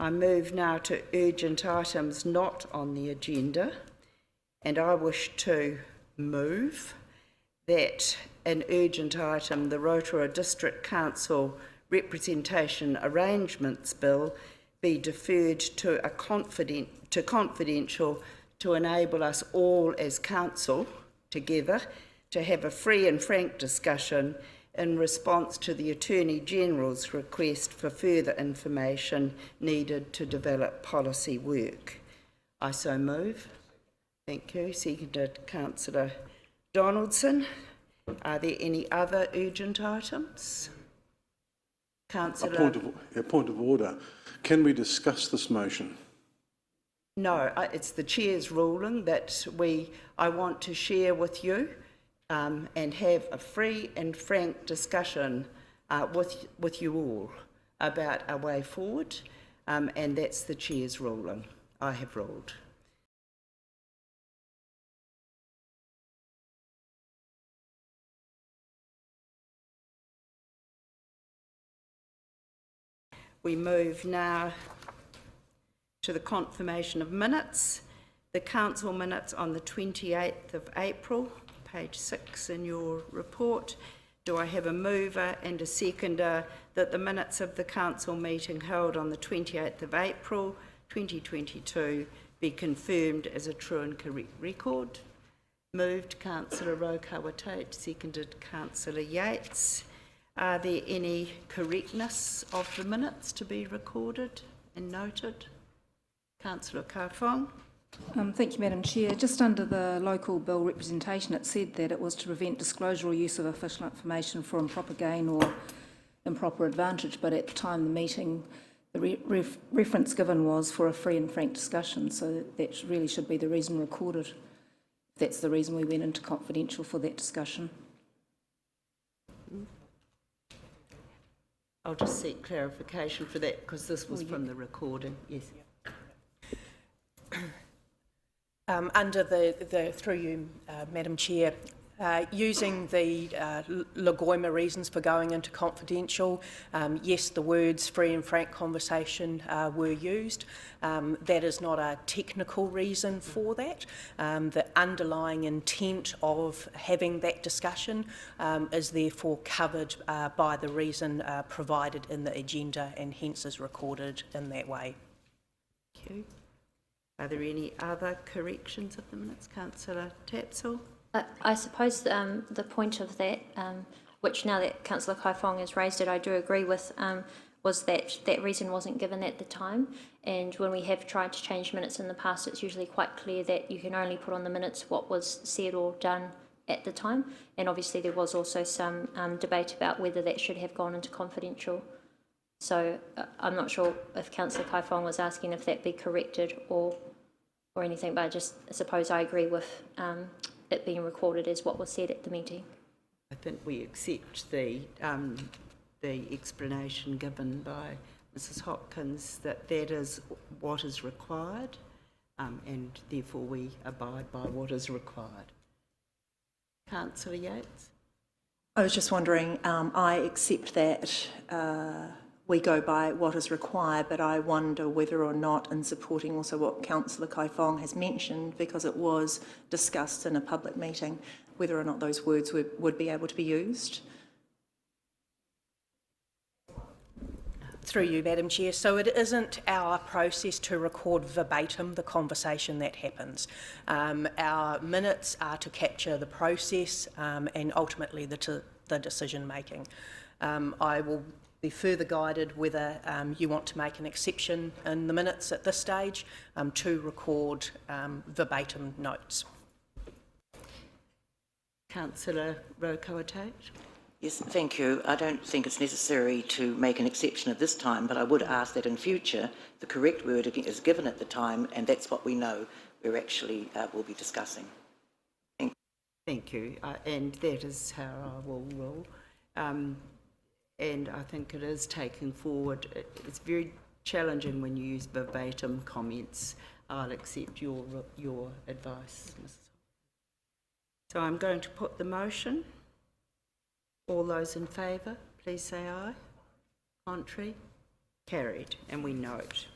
I move now to urgent items not on the agenda, and I wish to move that an urgent item, the Rotorua District Council Representation Arrangements Bill, be deferred to confidential to enable us all as council together to have a free and frank discussion in response to the Attorney-General's request for further information needed to develop policy work. I so move. Thank you. Seconded, Councillor Donaldson. Are there any other urgent items? Councillor... A point of order. Can we discuss this motion? No, it's the Chair's ruling that I want to share with you and have a free and frank discussion with you all about our way forward, and that's the Chair's ruling. I have ruled. We move now to the confirmation of minutes. The Council minutes on the 28th of April, page 6 in your report. Do I have a mover and a seconder that the minutes of the Council meeting held on the 28th of April 2022 be confirmed as a true and correct record? Moved Councillor Rokawa-Tate, seconded Councillor Yates. Are there any correctness of the minutes to be recorded and noted? Councillor Kaifong. Thank you, Madam Chair. Just under the local bill representation, it said that it was to prevent disclosure or use of official information for improper gain or improper advantage, but at the time of the meeting, the reference given was for a free and frank discussion, so that really should be the reason recorded. That's the reason we went into confidential for that discussion. I'll just seek clarification for that because this was from the recording. Yes. Under the through you, Madam Chair, using the Lagoima reasons for going into confidential, yes, the words free and frank conversation were used. That is not a technical reason for that. The underlying intent of having that discussion is therefore covered by the reason provided in the agenda and hence is recorded in that way. Thank you. Are there any other corrections of the minutes? Councillor Tapsell? I suppose the point of that, which now that Councillor Kaifong has raised it, I do agree with, was that that reason wasn't given at the time. And when we have tried to change minutes in the past, it's usually quite clear that you can only put on the minutes what was said or done at the time. And obviously there was also some debate about whether that should have gone into confidential. So I'm not sure if Councillor Kaifong was asking if that be corrected or anything, but I suppose I agree with it being recorded as what was said at the meeting. I think we accept the explanation given by Mrs Hopkins that that is what is required, and therefore we abide by what is required. Councillor Yates? I was just wondering, I accept that we go by what is required, but I wonder whether or not, in supporting also what Councillor Kaifong has mentioned, because it was discussed in a public meeting, whether or not those words would be able to be used. Through you, Madam Chair. So it isn't our process to record verbatim the conversation that happens. Our minutes are to capture the process and ultimately the decision making. I will be further guided whether you want to make an exception in the minutes at this stage to record verbatim notes. Councillor Rokawa-Tate? Yes, thank you. I don't think it's necessary to make an exception at this time, but I would ask that in future the correct wording is given at the time, and that's what we know we're actually will be discussing. Thank you. And that is how I will rule. And I think it is taking forward. It's very challenging when you use verbatim comments. I'll accept your advice, Mrs. So I'm going to put the motion. All those in favour, please say aye. Contrary? Carried. And we note.